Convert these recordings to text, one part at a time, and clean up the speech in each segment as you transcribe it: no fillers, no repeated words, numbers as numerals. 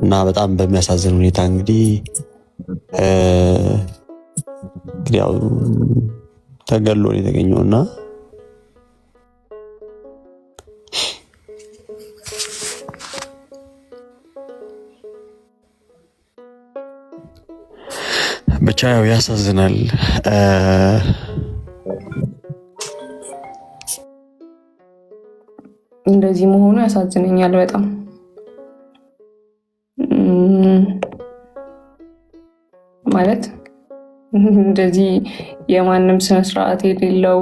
እና በጣም በሚያሳዝን ሁኔታ እንግዲህ ያው ተገሎ ነው የተገኘውና ብቻ ያው ያሳዝናል። እንደዚህ መሆኑ ያሳዝነኛል በጣም ማለት እንደዚህ የማንም ስነ ስርዓት የሌለው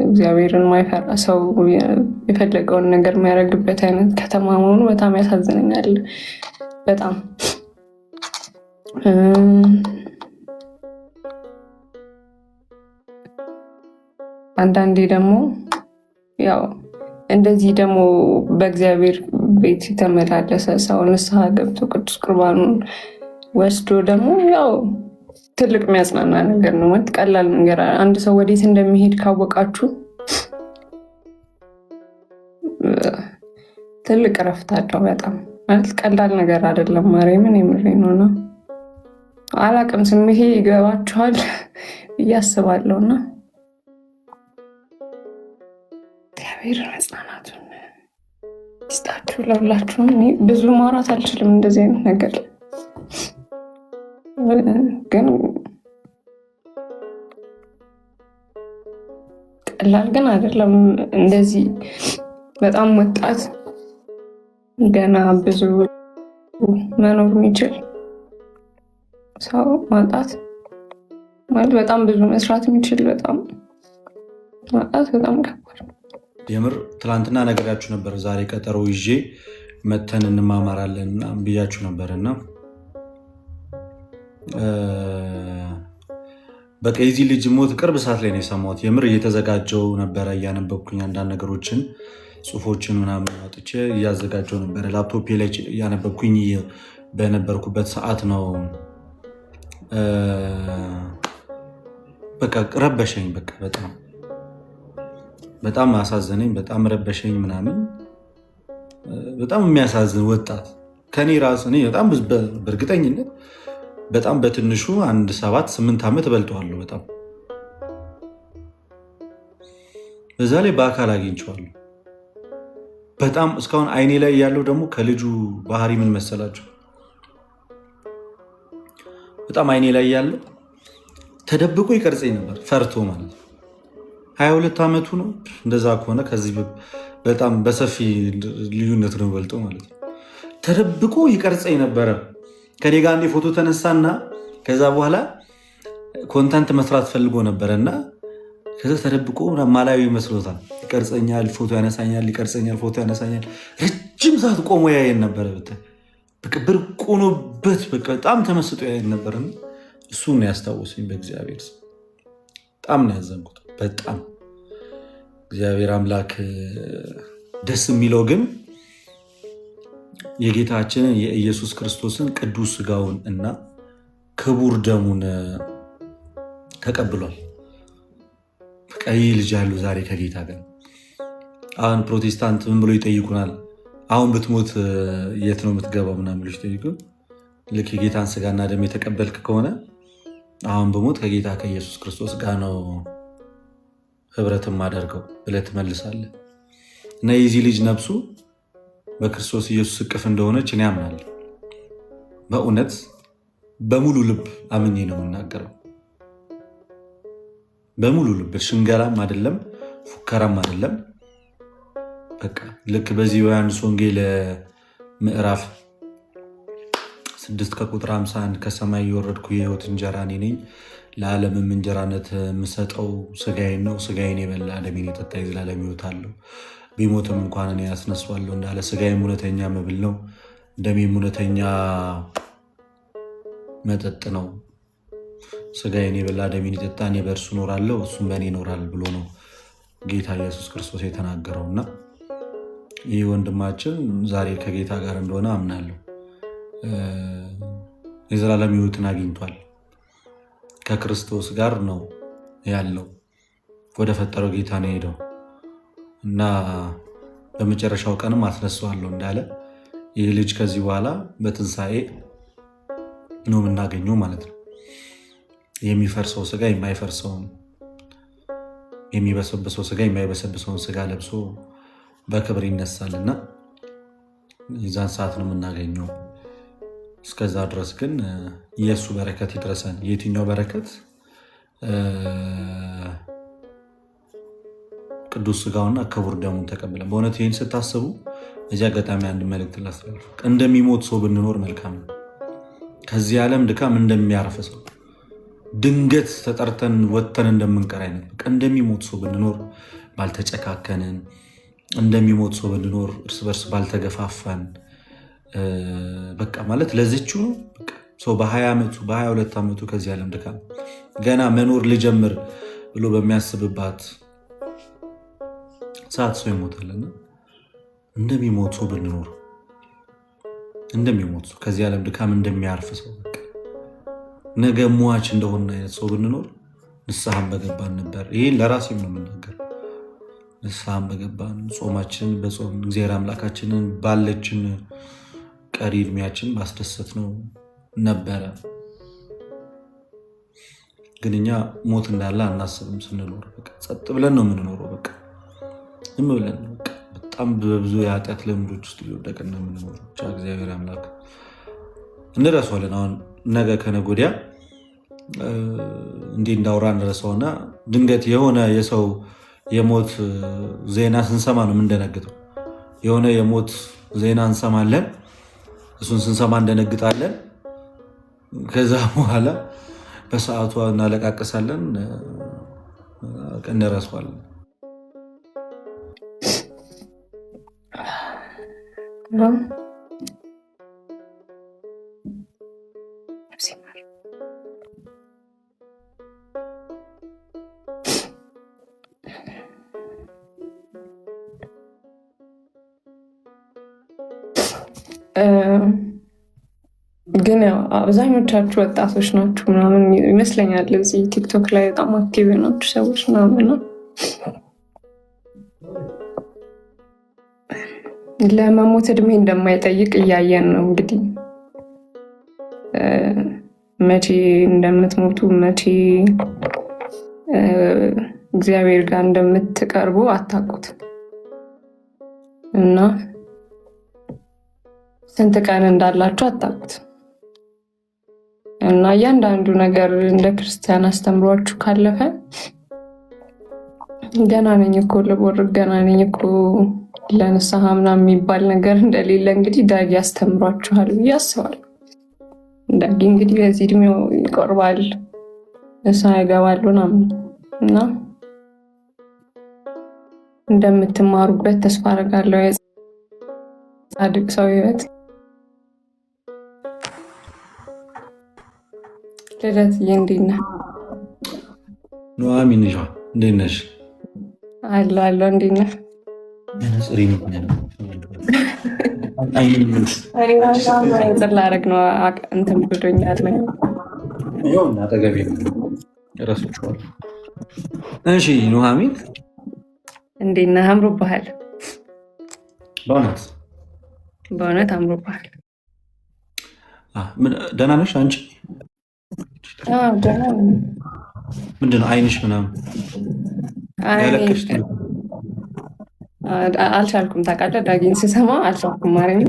እግዚአብሔርን ማይፈራ ሰው የፈለገውን ነገር የሚያደርግበት አይነት ከተማ መሆኑ በጣም ያሳዝነኛል በጣም አንዳንዴ ደግሞ ያው እንደዚህ ደግሞ በእግዚአብሔር ቤት የተመላለሰ ሰው ንስሐ ገብቶ ቅዱስ ቁርባኑን ወስዶ ደግሞ ያው ትልቅ የሚያጽናና ነገር ነው ማለት ቀላል ነገር አንድ ሰው ወዴት እንደሚሄድ ካወቃችሁ ትልቅ እረፍት አለው በጣም ማለት ቀላል ነገር አይደለም ማርያምን የምሬ ነው አላቅም ስሜቴ ይገባችኋል እያስባለሁና እግዚአብሔር መጽናናቱን ይስጣችሁ ለሁላችሁም። ብዙ ማውራት አልችልም እንደዚህ አይነት ነገር ግን ቀላል ግን አይደለም። እንደዚህ በጣም ወጣት ገና ብዙ መኖር የሚችል ሰው ማጣት ማለት በጣም ብዙ መስራት የሚችል በጣም ማጣት በጣም ከባድ ነው። የምር ትላንትና ነገራችሁ ነበር። ዛሬ ቀጠሮ ይዤ መተን እንማማራለን ብያችሁ ነበርና በቃ የዚህ ልጅ ሞት ቅርብ ሰዓት ላይ ነው የሰማሁት። የምር እየተዘጋጀው ነበረ፣ እያነበብኩኝ አንዳንድ ነገሮችን ጽሁፎችን ምናምን አውጥቼ እያዘጋጀው ነበረ። ላፕቶፔ ላይ እያነበብኩኝ በነበርኩበት ሰዓት ነው በቃ ረበሸኝ። በቃ በጣም አሳዘነኝ፣ በጣም ረበሸኝ ምናምን። በጣም የሚያሳዝን ወጣት ከኔ ራስ እኔ በጣም በእርግጠኝነት በጣም በትንሹ 7-8 ዓመት እበልጠዋለሁ። በጣም በዛ ላይ በአካል አግኝቼዋለሁ። በጣም እስካሁን አይኔ ላይ ያለው ደግሞ ከልጁ ባህሪ ምን መሰላችሁ? በጣም አይኔ ላይ ያለው ተደብቆ ይቀርጸኝ ነበር ፈርቶ ማለት ነው። 22 ዓመቱ ነው። እንደዛ ከሆነ ከዚህ በጣም በሰፊ ልዩነት ነው በልጦ ማለት ነው። ተደብቆ ይቀርጸኝ ነበረ። ከኔ ጋር አንዴ ፎቶ ተነሳና ከዛ በኋላ ኮንተንት መስራት ፈልጎ ነበረ እና ከዛ ተደብቆ ማላዊ መስሎታል። ይቀርጸኛል፣ ፎቶ ያነሳኛል፣ ይቀርጸኛል፣ ፎቶ ያነሳኛል። ረጅም ሰዓት ቆሞ ያየን ነበረ። ብርቅ ሆኖበት በጣም ተመስጦ ያየን ነበር። እሱ ነው ያስታወሰኝ። በእግዚአብሔር ስም በጣም ነው ያዘንኩት። በጣም እግዚአብሔር አምላክ ደስ የሚለው ግን የጌታችንን የኢየሱስ ክርስቶስን ቅዱስ ስጋውን እና ክቡር ደሙን ተቀብሏል። ቀይ ልጅ ያሉ ዛሬ ከጌታ ጋር። አሁን ፕሮቴስታንት ምን ብሎ ይጠይቁናል? አሁን ብትሞት የት ነው የምትገባው ምናምን ብሎ ይጠይቁ። ልክ የጌታን ስጋና ደም የተቀበልክ ከሆነ አሁን በሞት ከጌታ ከኢየሱስ ክርስቶስ ጋር ነው ህብረትን ማደርገው ብለህ ትመልሳለህ። እና የዚህ ልጅ ነፍሱ በክርስቶስ ኢየሱስ እቅፍ እንደሆነች እኔ አምናለሁ። በእውነት በሙሉ ልብ አምኜ ነው የምናገረው። በሙሉ ልብ፣ ሽንገላም አይደለም፣ ፉከራም አይደለም። በቃ ልክ በዚህ በዮሐንስ ወንጌል ምዕራፍ 6 ከቁጥር 51 ከሰማይ የወረድኩ የህይወት እንጀራ እኔ ነኝ፣ ለዓለምም እንጀራነት የምሰጠው ስጋዬን ነው፣ ስጋዬን የበላ ደሜን የጠጣ የዘላለም ህይወት አለው፣ ቢሞትም እንኳን እኔ ያስነሳዋለሁ እንዳለ፣ ስጋዬም እውነተኛ መብል ነው፣ ደሜም እውነተኛ መጠጥ ነው። ስጋዬን የበላ ደሜን የጠጣ እኔ በእርሱ እኖራለሁ እሱም በእኔ ይኖራል ብሎ ነው ጌታ ኢየሱስ ክርስቶስ የተናገረውና ይህ ወንድማችን ዛሬ ከጌታ ጋር እንደሆነ አምናለሁ። የዘላለም ህይወትን አግኝቷል። ከክርስቶስ ጋር ነው ያለው። ወደ ፈጠረው ጌታ ነው ሄደው እና በመጨረሻው ቀንም አስነሳዋለሁ እንዳለ ይህ ልጅ ከዚህ በኋላ በትንሣኤ ነው የምናገኘው ማለት ነው። የሚፈርሰው ስጋ የማይፈርሰውን፣ የሚበሰብሰው ስጋ የማይበሰብሰውን ስጋ ለብሶ በክብር ይነሳልና የዛን ሰዓት ነው የምናገኘው። እስከዛ ድረስ ግን የእሱ በረከት ይድረሰን። የትኛው በረከት? ቅዱስ ስጋውና ክቡር ደሙን ተቀብለን። በእውነት ይህን ስታስቡ እዚህ አጋጣሚ አንድ መልእክት ላስተላልፍ። እንደሚሞት ሰው ብንኖር መልካም ነው። ከዚህ ዓለም ድካም እንደሚያርፍ ሰው ድንገት ተጠርተን ወጥተን እንደምንቀር አይነት በቃ እንደሚሞት ሰው ብንኖር ባልተጨካከንን፣ እንደሚሞት ሰው ብንኖር እርስ በርስ ባልተገፋፋን፣ በቃ ማለት ለዚቹ ነው ሰው በ20 ዓመቱ በ22 ዓመቱ ከዚህ ዓለም ድካም ገና መኖር ልጀምር ብሎ በሚያስብባት ሰዓት ሰው ይሞታልና እንደሚሞት ሰው ብንኖር፣ እንደሚሞት ሰው ከዚህ ዓለም ድካም እንደሚያርፍ ሰው በቃ ነገ ሟች እንደሆነ አይነት ሰው ብንኖር ንስሐን በገባን ነበር። ይህን ለራሴም ነው የምናገር። ንስሐን በገባን ጾማችንን በጾም እግዚአብሔር አምላካችንን ባለችን ቀሪ እድሜያችን ባስደሰት ነው ነበረ። ግን እኛ ሞት እንዳለ አናስብም። ስንኖር በቃ ጸጥ ብለን ነው የምንኖረው። በቃ ዝም ብለን በቃ በጣም በብዙ የኃጢአት ልምዶች ውስጥ እየወደቅን ነው የምንኖረው። ብቻ እግዚአብሔር አምላክ እንረሳዋለን። አሁን ነገ ከነገ ወዲያ እንዲህ እንዳውራ እንረሳውና ድንገት የሆነ የሰው የሞት ዜና ስንሰማ ነው የምንደነግጠው። የሆነ የሞት ዜና እንሰማለን። እሱን ስንሰማ እንደነግጣለን። ከዛ በኋላ በሰዓቱ እናለቃቅሳለን፣ እንረሳዋለን። ግን ያው አብዛኞቻችሁ ወጣቶች ናችሁ ምናምን ይመስለኛል። እዚህ ቲክቶክ ላይ በጣም አክቲቭ ናችሁ ሰዎች ምናምን ነው። ለመሞት እድሜ እንደማይጠይቅ እያየን ነው እንግዲህ። መቼ እንደምትሞቱ መቼ እግዚአብሔር ጋር እንደምትቀርቡ አታውቁት እና ስንት ቀን እንዳላችሁ አታውቁት እና እያንዳንዱ ነገር እንደ ክርስቲያን አስተምሯችሁ ካለፈ ገና ነኝ እኮ ልቦርቅ ገና ነኝ እኮ ለንስሐ ምናምን የሚባል ነገር እንደሌለ እንግዲህ ዳጊ ያስተምሯችኋል ብዬ አስባለሁ። ዳጊ እንግዲህ በዚህ እድሜው ይቆርባል፣ ንስሐ ይገባል ምናምን እና እንደምትማሩበት ተስፋ አደርጋለሁ። የጻድቅ ሰው ህይወት። ልደትዬ እንዴት ነህ? ኑሐሚን እንዴት ነሽ? አለሁ። እንዴት ነህ? ጽር ላደርግ ነው እንትን ብሎኛል። አጠገቤ እረሳችኋለሁ። እሺ ኑሐሚን እንዴት ነህ? አምሮብሃል። በእውነት አምሮብሃል። ደህና ነሽ አንቺ? ምንድን ነው አይንሽ ምናምን ያለቀሽ? አልቻልኩም። ታውቃለህ ዳጊን ስሰማ አልቻልኩም። ማርያም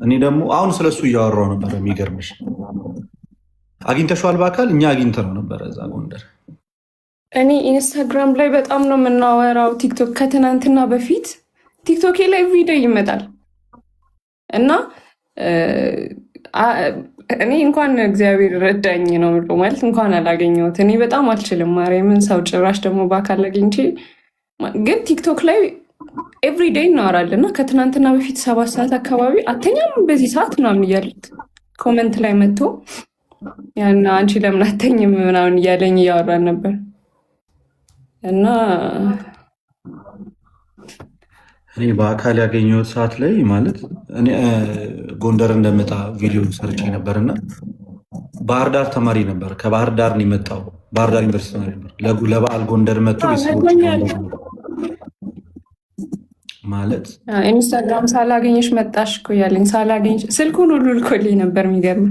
እኔ ደግሞ አሁን ስለሱ እያወራሁ ነበር። የሚገርምሽ አግኝተሽዋል በአካል? እኛ አግኝተነው ነበረ እዛ ጎንደር። እኔ ኢንስታግራም ላይ በጣም ነው የምናወራው። ቲክቶክ ከትናንትና በፊት ቲክቶኬ ላይ ቪዲዮ ይመጣል እና እኔ እንኳን እግዚአብሔር ረዳኝ ነው ማለት እንኳን አላገኘሁት። እኔ በጣም አልችልም ማርያምን። ሰው ጭራሽ ደግሞ በአካል አግኝቼ ግን ቲክቶክ ላይ ኤቭሪዴይ እናወራለን እና ከትናንትና በፊት 7 ሰዓት አካባቢ አተኛም በዚህ ሰዓት ምናምን እያሉት ኮመንት ላይ መጥቶ ያን አንቺ ለምን አተኝም ምናምን እያለኝ እያወራን ነበር እና እኔ በአካል ያገኘሁት ሰዓት ላይ ማለት እኔ ጎንደር እንደመጣ ቪዲዮ ሰርቼ ነበርና ባህር ዳር ተማሪ ነበር። ከባህር ዳር ነው የመጣው። ባህር ዳር ዩኒቨርሲቲ ነበር። ለበዓል ጎንደር መጥቶ ቤተሰቦች ማለት ኢንስታግራም ሳላገኘሽ መጣሽ እኮ እያለኝ ሳላገኝሽ ስልኩን ሁሉ ልኮልኝ ነበር። የሚገርም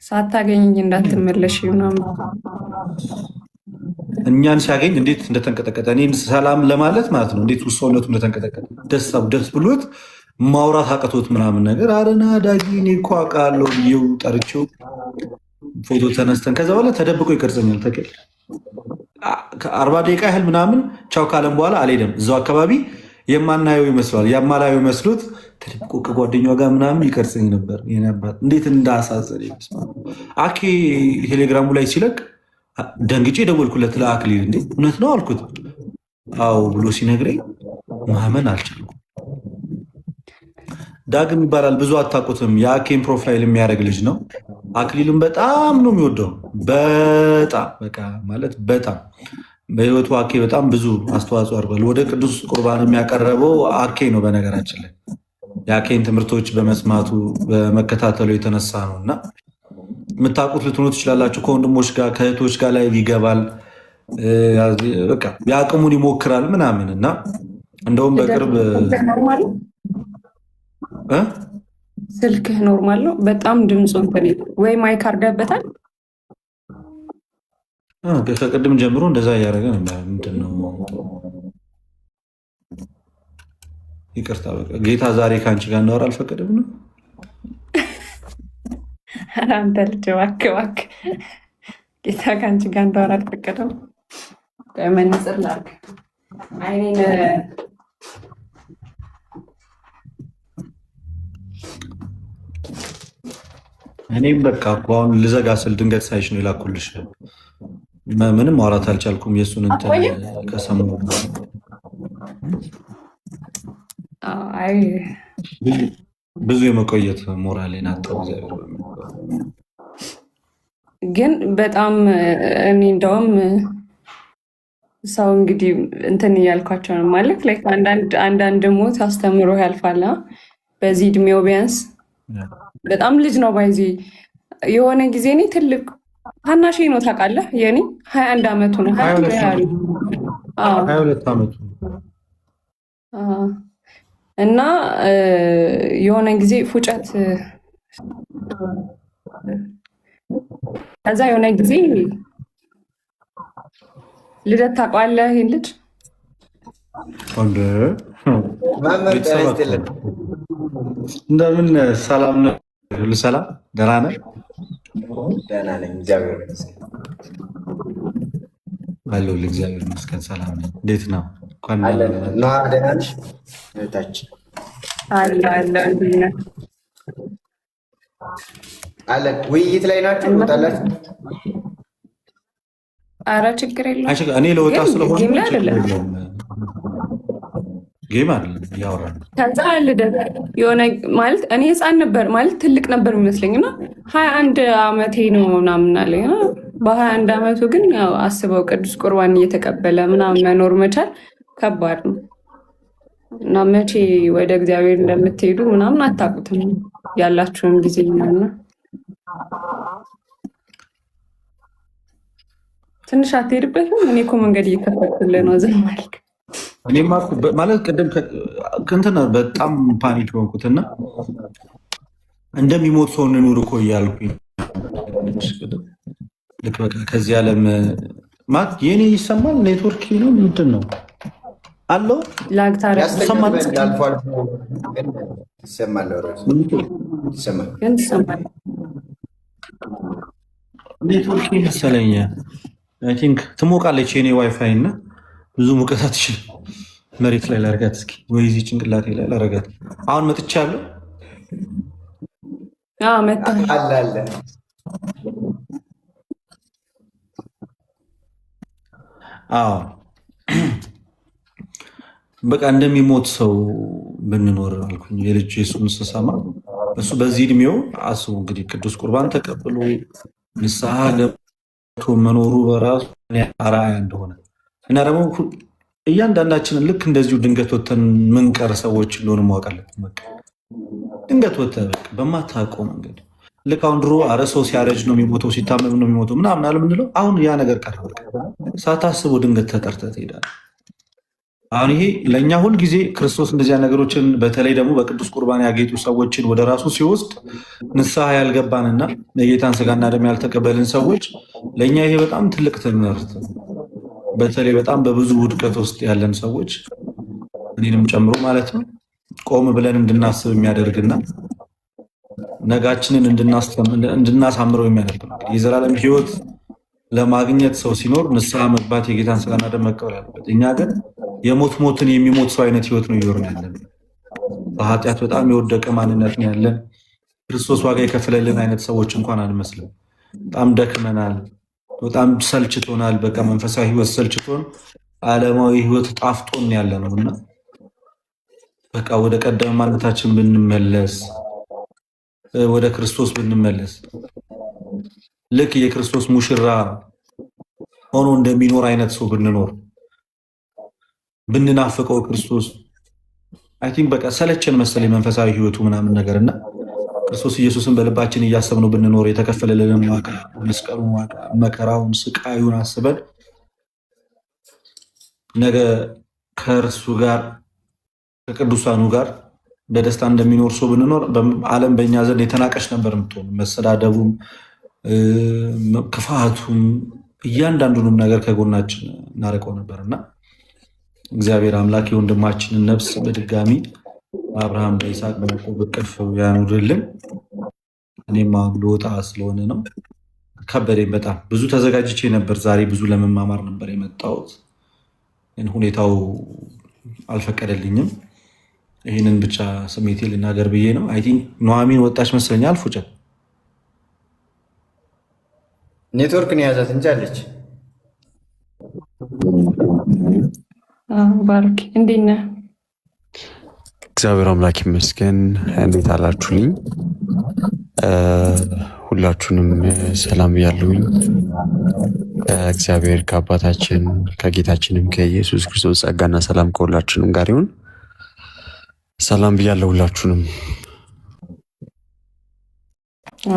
ሳታገኘኝ እንዳትመለሽ ምናምን እኛን ሲያገኝ እንዴት እንደተንቀጠቀጠ እኔን ሰላም ለማለት ማለት ነው። እንዴት ሰውነቱ እንደተንቀጠቀጠ ደስ ብሎት ማውራት አቅቶት ምናምን ነገር አረና ዳጊ እኔ እኮ አውቃለሁ ብዬው ጠርቼው ፎቶ ተነስተን ከዛ በኋላ ተደብቆ ይቀርጸኛል። ተቀል 40 ደቂቃ ያህል ምናምን ቻው ካለም በኋላ አልሄደም። እዛው አካባቢ የማናየው ይመስላል ያማላየው መስሎት ተደብቆ ከጓደኛዋ ጋር ምናምን ይቀርጸኝ ነበር። የነባት እንዴት እንዳሳዘነ ይመስላል። አኬ ቴሌግራሙ ላይ ሲለቅ ደንግጬ ደወልኩለት ለአክሊል። እንዴ እውነት ነው አልኩት። አዎ ብሎ ሲነግረኝ ማመን አልቻልኩም። ዳግም ይባላል፣ ብዙ አታውቁትም። የአኬን ፕሮፋይል የሚያደርግ ልጅ ነው። አክሊልን በጣም ነው የሚወደው። በጣም በቃ ማለት በጣም በህይወቱ አኬ በጣም ብዙ አስተዋጽኦ አድርጓል። ወደ ቅዱስ ቁርባን የሚያቀረበው አኬ ነው። በነገራችን ላይ የአኬን ትምህርቶች በመስማቱ በመከታተሉ የተነሳ ነው እና የምታውቁት ልትሆኑ ትችላላችሁ። ከወንድሞች ጋር ከእህቶች ጋር ላይ ይገባል፣ በቃ የአቅሙን ይሞክራል ምናምን እና እንደውም በቅርብ ስልክህ ኖርማል ነው በጣም ድምፁ ወይ ማይክ አድርገህበታል? ከቅድም ጀምሮ እንደዛ እያደረገ ነበር። ምንድን ነው ይቅርታ፣ በቃ ጌታ ዛሬ ከአንቺ ጋር እንዳወራ አልፈቀደም ነው። አንተ ልጅ እባክህ እባክህ፣ ጌታ ከአንቺ ጋር እንዳወራ አልፈቀደም። መነጽር ላድርግ አይኔን እኔም በቃ አሁን ልዘጋ ስል ድንገት ሳይሽ ነው የላኩልሽ። ምንም ማውራት አልቻልኩም። የእሱን እንትን ከሰሞኑ ብዙ የመቆየት ሞራሌን አጣሁ። ግን በጣም እኔ እንደውም ሰው እንግዲህ እንትን እያልኳቸው ነው ማለት ላይ አንዳንድ ሞት አስተምሮ ያልፋል። በዚህ እድሜው ቢያንስ በጣም ልጅ ነው ባይዚ የሆነ ጊዜ እኔ ትልቅ ታናሽ ነው ታውቃለህ። የኔ 21 ዓመቱ ነው 22 ዓመቱ እና የሆነ ጊዜ ፉጨት ከዛ የሆነ ጊዜ ልደት ታውቀዋለህ ይሄን ልጅ እንደምን ሰላም ነው? ሁሉ ሰላም ደህና ነህ? ደህና ነኝ እግዚአብሔር ይመስገን። አለሁልህ እግዚአብሔር ይመስገን ሰላም ነኝ። እንዴት ነው? ነዋ ደህና ነሽ? እህታችን አለን። ውይይት ላይ ናቸው ትወጣላችሁ? ኧረ ችግር የለውም። እኔ ለወጣ ስለሆነ ጌም አይደለም እያወራን ነው። ከዛ ልደት የሆነ ማለት እኔ ህፃን ነበር ማለት ትልቅ ነበር የሚመስለኝ እና 21 ዓመቴ ነው ምናምን አለኝ። በ21 ዓመቱ ግን ያው አስበው ቅዱስ ቁርባን እየተቀበለ ምናምን መኖር መቻል ከባድ ነው እና መቼ ወደ እግዚአብሔር እንደምትሄዱ ምናምን አታውቁትም ያላችሁን ጊዜ ምናምን ትንሽ አትሄድበትም። እኔ እኮ መንገድ እየከፈትኩልህ ነው ዝም አልክ። እኔማ ማለት ቅድም እንትን በጣም ፓኒክ ሆንኩትና እንደሚሞት ሰው እንኑር እኮ እያልኩኝ ልክ በቃ ከዚህ ዓለም ማለት የኔ ይሰማል። ኔትወርክ ነው ምንድን ነው አለው ይሰማል። ኔትወርክ መሰለኝ። አይ ቲንክ ትሞቃለች የኔ ዋይፋይ እና ብዙ ሙቀት አትችልም። መሬት ላይ ላረጋት እስኪ ወይ እዚህ ጭንቅላቴ ላይ ላረጋት። አሁን መጥቻለሁ። አለ አዎ በቃ እንደሚሞት ሰው ብንኖር አልኩኝ። የልጅ የሱን ስሰማ እሱ በዚህ እድሜው አስቡ እንግዲህ ቅዱስ ቁርባን ተቀብሎ ንስሐ ገብቶ መኖሩ በራሱ አርአያ እንደሆነ እና ደግሞ እያንዳንዳችንን ልክ እንደዚሁ ድንገት ወተን ምንቀር ሰዎች እንደሆነ ማወቅ አለብን። ድንገት ወተህ በቃ በማታውቀው መንገድ ልክ አሁን ድሮ አረ ሰው ሲያረጅ ነው የሚሞተው ሲታመም ነው የሚሞተው ምናምን አለ ምንለው። አሁን ያ ነገር ቀረ። በቃ ሳታስበው ድንገት ተጠርተህ ትሄዳለህ። አሁን ይሄ ለእኛ ሁል ጊዜ ክርስቶስ እንደዚያ ነገሮችን በተለይ ደግሞ በቅዱስ ቁርባን ያጌጡ ሰዎችን ወደ ራሱ ሲወስድ ንስሐ ያልገባንና የጌታን ስጋና ደም ያልተቀበልን ሰዎች ለእኛ ይሄ በጣም ትልቅ ትምህርት፣ በተለይ በጣም በብዙ ውድቀት ውስጥ ያለን ሰዎች እኔንም ጨምሮ ማለት ነው ቆም ብለን እንድናስብ የሚያደርግና ነጋችንን እንድናሳምረው የሚያደርግ ነው። የዘላለም ሕይወት ለማግኘት ሰው ሲኖር ንስሐ መግባት የጌታን ስጋና ደም መቀበል አለበት። እኛ ግን የሞትን የሚሞት ሰው አይነት ሕይወት ነው እየኖርን ያለን። በኃጢአት በጣም የወደቀ ማንነት ነው ያለን። ክርስቶስ ዋጋ የከፈለልን አይነት ሰዎች እንኳን አንመስልም። በጣም ደክመናል፣ በጣም ሰልችቶናል። በቃ መንፈሳዊ ሕይወት ሰልችቶን ዓለማዊ ሕይወት ጣፍጦን ያለ ነው እና በቃ ወደ ቀደመ ማንነታችን ብንመለስ፣ ወደ ክርስቶስ ብንመለስ ልክ የክርስቶስ ሙሽራ ሆኖ እንደሚኖር አይነት ሰው ብንኖር ብንናፍቀው ክርስቶስ አይ ቲንክ በቃ ሰለቸን መሰለኝ መንፈሳዊ ሕይወቱ ምናምን ነገርና ክርስቶስ ኢየሱስን በልባችን እያሰብነው ብንኖር የተከፈለልን ዋጋ፣ መስቀሉን ዋጋ፣ መከራውን፣ ስቃዩን አስበን ነገ ከእርሱ ጋር ከቅዱሳኑ ጋር በደስታ እንደሚኖር ሰው ብንኖር ዓለም በእኛ ዘንድ የተናቀች ነበር የምትሆን። መሰዳደቡም ክፋቱም እያንዳንዱንም ነገር ከጎናችን እናርቀው ነበርና እግዚአብሔር አምላክ የወንድማችንን ነፍስ በድጋሚ በአብርሃም በይስሐቅ በያዕቆብ እቅፍ ያኑርልን። እኔማ ልወጣ ስለሆነ ነው ከበደኝ። በጣም ብዙ ተዘጋጅቼ ነበር። ዛሬ ብዙ ለመማማር ነበር የመጣሁት፣ ግን ሁኔታው አልፈቀደልኝም። ይህንን ብቻ ስሜቴ ልናገር ብዬ ነው። አይ ቲንክ ኑሐሚን ወጣች መስለኛል። አልፉጨት ኔትወርክን የያዛት እንጂ አለች። ባርኪ እንዴት ነህ? እግዚአብሔር አምላክ ይመስገን። እንዴት አላችሁልኝ? ሁላችሁንም ሰላም ብያለሁኝ። ከእግዚአብሔር ከአባታችን ከጌታችንም ከኢየሱስ ክርስቶስ ጸጋና ሰላም ከሁላችንም ጋር ይሁን። ሰላም ብያለሁ ሁላችሁንም።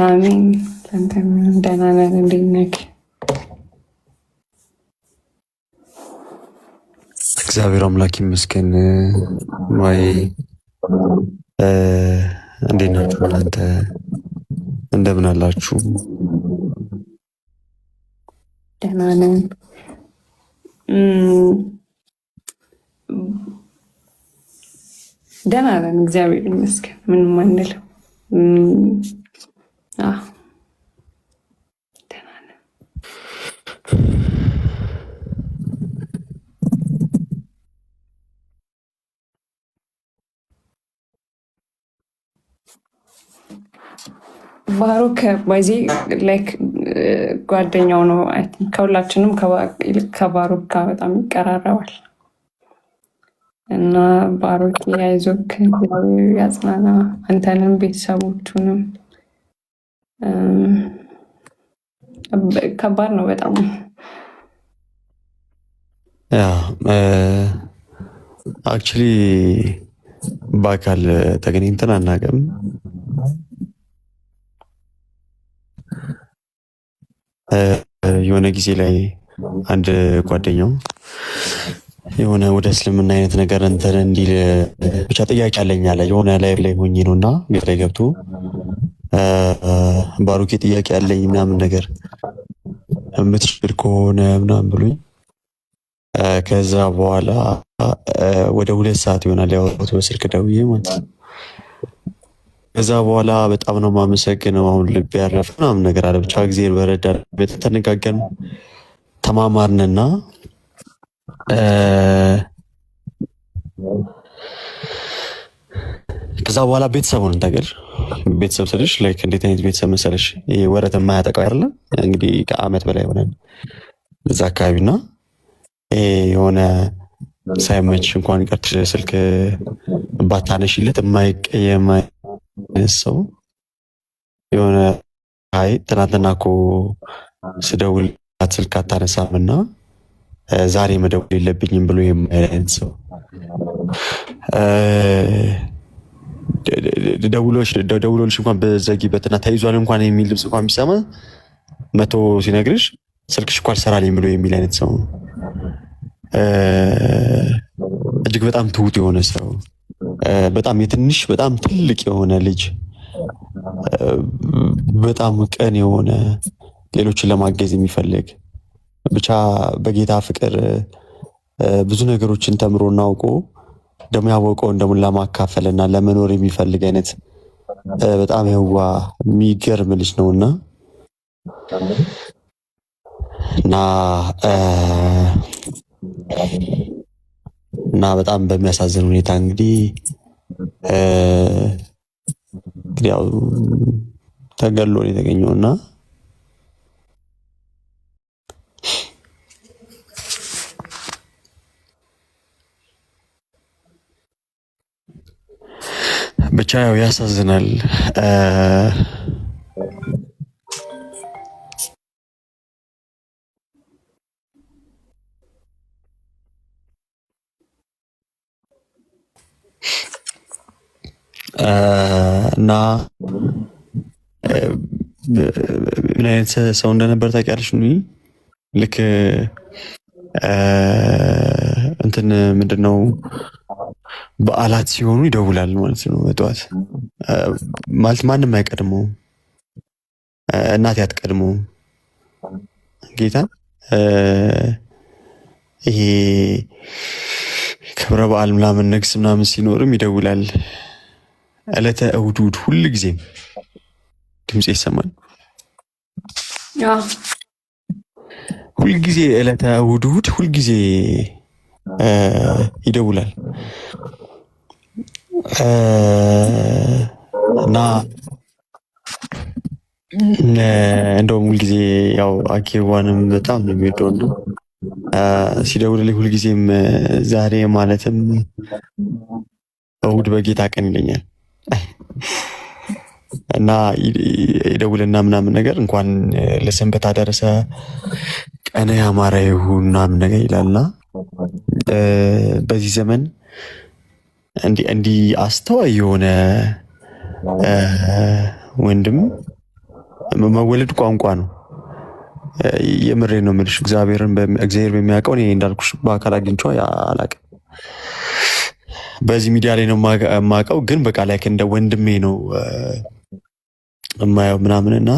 አሜን። ለአንተም ደህና ነን። እንዴት ነህ? እግዚአብሔር አምላክ ይመስገን። ወይ እንዴት ናችሁ እናንተ? እንደምን አላችሁ? ደህና ነን። ደህና ነን፣ እግዚአብሔር ይመስገን። ምንም አንልም። ደህና ነን። ባሮክ በዚህ ላይክ ጓደኛው ነው። ከሁላችንም ይልቅ ከባሮክ ጋር በጣም ይቀራረባል እና ባሮክ ያይዞክ ያጽናና፣ አንተንም ቤተሰቦቹንም። ከባድ ነው በጣም። አክቹሊ በአካል ተገናኝተን አናውቅም። የሆነ ጊዜ ላይ አንድ ጓደኛው የሆነ ወደ እስልምና አይነት ነገር እንትን እንዲል ብቻ ጥያቄ አለኝ አለ። የሆነ ላይ ሆኜ ነው እና ቤት ላይ ገብቶ ባሮኬ ጥያቄ አለኝ ምናምን ነገር የምትችል ከሆነ ምናምን ብሎኝ ከዛ በኋላ ወደ 2 ሰዓት ይሆናል ያወራሁት በስልክ ደውዬ ማለት ነው። ከዛ በኋላ በጣም ነው የማመሰግነው፣ አሁን ልብ ያረፈ ምናምን ነገር አለ። ብቻ ጊዜ በረዳ ተነጋገርን፣ ተማማርንና ከዛ በኋላ ቤተሰቡን እንታገል። ቤተሰብ ስልሽ ላይክ እንዴት አይነት ቤተሰብ መሰለሽ? ይሄ ወረት የማያጠቃው አይደለም እንግዲህ ከአመት በላይ ሆነን እዛ አካባቢና የሆነ ሳይመች እንኳን ቀርሽ ስልክ ባታነሽለት የማይቀየም ሰው የሆነ አይ ትናንትና እኮ ስደውልላት ስልክ አታነሳምና ዛሬ መደወል የለብኝም ብሎ የማይለን ሰው ደውሎልሽ እንኳን በዘጊበትና ተይዟል እንኳን የሚል ድምፅ እንኳን ቢሰማ መቶ ሲነግርሽ ስልክሽ እኮ አልሰራልኝ ብሎ የሚል አይነት ሰው እጅግ በጣም ትሁት የሆነ ሰው፣ በጣም የትንሽ በጣም ትልቅ የሆነ ልጅ፣ በጣም ቅን የሆነ ሌሎችን ለማገዝ የሚፈልግ ብቻ በጌታ ፍቅር ብዙ ነገሮችን ተምሮና አውቆ ደግሞ ያወቀውን ደግሞ ለማካፈልና ለመኖር የሚፈልግ አይነት በጣም የዋ የሚገርም ልጅ ነውና እና በጣም በሚያሳዝን ሁኔታ እንግዲህ ያው ተገሎ ነው የተገኘውና ብቻ ያው ያሳዝናል። እና ምን አይነት ሰው እንደነበር ታውቂያለሽ? ልክ እንትን ምንድነው በዓላት ሲሆኑ ይደውላል ማለት ነው። በጠዋት ማለት ማንም አይቀድመውም፣ እናቴ አትቀድመውም። ጌታ ይሄ ክብረ በዓል ምናምን ንግስ ምናምን ሲኖርም ይደውላል። ዕለተ እሑድ ሁል ጊዜም ድምጽ ይሰማል። ሁልጊዜ ዕለተ እሑድ ሁልጊዜ ይደውላል እና እንደውም ሁልጊዜ ያው አኬዋንም በጣም ነው የሚወደው ነው ሲደውልልኝ ሁልጊዜም ዛሬ ማለትም እሑድ በጌታ ቀን ይለኛል እና ይደውልና ምናምን ነገር እንኳን ለሰንበት አደረሰ ቀነ ያማረ ይሁን ምናምን ነገር ይላልና በዚህ ዘመን እንዲህ አስተዋይ የሆነ ወንድም መወለድ ቋንቋ ነው። የምሬ ነው የምልሽ። እግዚአብሔር በሚያውቀው እኔ እንዳልኩሽ በአካል አግኝቼው አላውቅም። በዚህ ሚዲያ ላይ ነው የማውቀው፣ ግን በቃ ላይ እንደ ወንድሜ ነው የማየው ምናምንና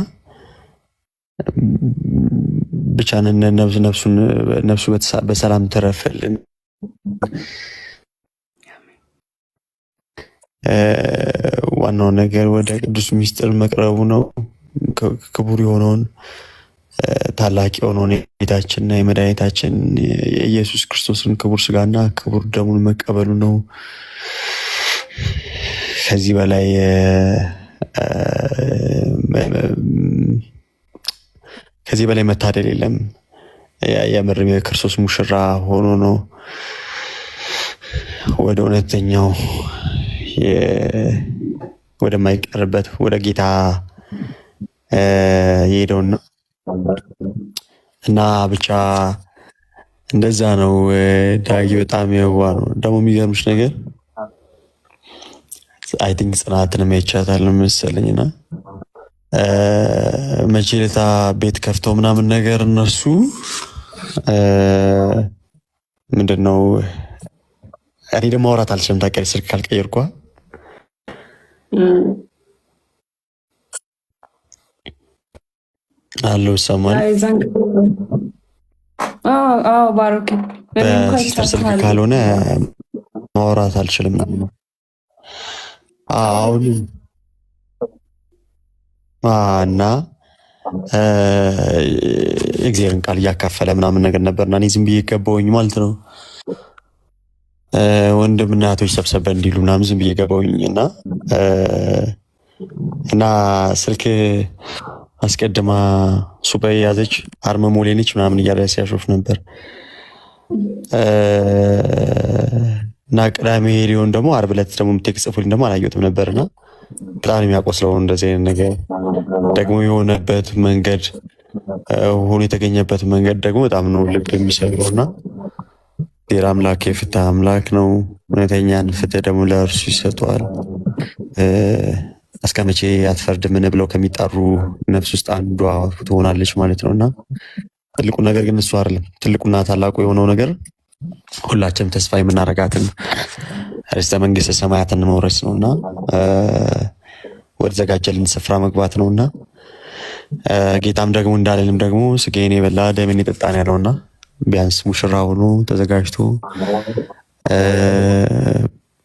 ብቻ ነፍሱ በሰላም ተረፈልን። ዋናው ነገር ወደ ቅዱስ ሚስጥር መቅረቡ ነው። ክቡር የሆነውን ታላቅ የሆነውን የጌታችንና የመድኃኒታችን የኢየሱስ ክርስቶስን ክቡር ስጋና ክቡር ደሙን መቀበሉ ነው። ከዚህ በላይ መታደል የለም። የምርም የክርስቶስ ሙሽራ ሆኖ ነው ወደ እውነተኛው ወደማይቀርበት ወደ ጌታ የሄደውና እና ብቻ እንደዛ ነው። ዳጊ በጣም የዋህ ነው። ደግሞ የሚገርምሽ ነገር አይ ቲንክ ጽናትን አይቻታል መሰለኝና መቼ ዕለት ቤት ከፍተው ምናምን ነገር እነሱ ምንድነው እኔ ደግሞ ማውራት አልችልም ታውቂያለሽ፣ ስልክ ካልቀየርኳ አለው ሰማን ባሮክ በሲስተር ስልክ ካልሆነ ማውራት አልችልም። አሁን እና እግዚአብሔርን ቃል እያካፈለ ምናምን ነገር ነበርና እኔ ዝም ብዬ ገባሁኝ ማለት ነው። ወንድምና እህቶች ሰብሰብ እንዲሉ ምናምን ዝም ብዬ ገባሁኝ እና ስልክ አስቀድማ ሱባኤ ያዘች አርመሞ ላይ ነች ምናምን እያለ ሲያሾፍ ነበር እና ቅዳሜ ሊሆን ደግሞ ዓርብ ዕለት ደግሞ ቴክስት ጽፉልኝ ደግሞ አላየሁትም ነበርና በጣም የሚያቆስለው እንደዚህ አይነት ነገር ደግሞ የሆነበት መንገድ ሆኖ የተገኘበት መንገድ ደግሞ በጣም ነው ልብ የሚሰብረውና ሌላ አምላክ የፍትህ አምላክ ነው። እውነተኛን ፍትህ ደግሞ ለእርሱ ይሰጠዋል። እስከ መቼ አትፈርድምን ብለው ከሚጣሩ ነፍስ ውስጥ አንዷ ትሆናለች ማለት ነውና ትልቁ ነገር ግን እሱ አይደለም። ትልቁና ታላቁ የሆነው ነገር ሁላችንም ተስፋ የምናረጋትን ርስተ መንግስተ ሰማያትን መውረስ ነውና ወደ ዘጋጀልን ስፍራ መግባት ነውና ጌታም ደግሞ እንዳለንም ደግሞ ስጋዬን የበላ ደሜን የጠጣ ነው ያለውና ቢያንስ ሙሽራ ሆኖ ተዘጋጅቶ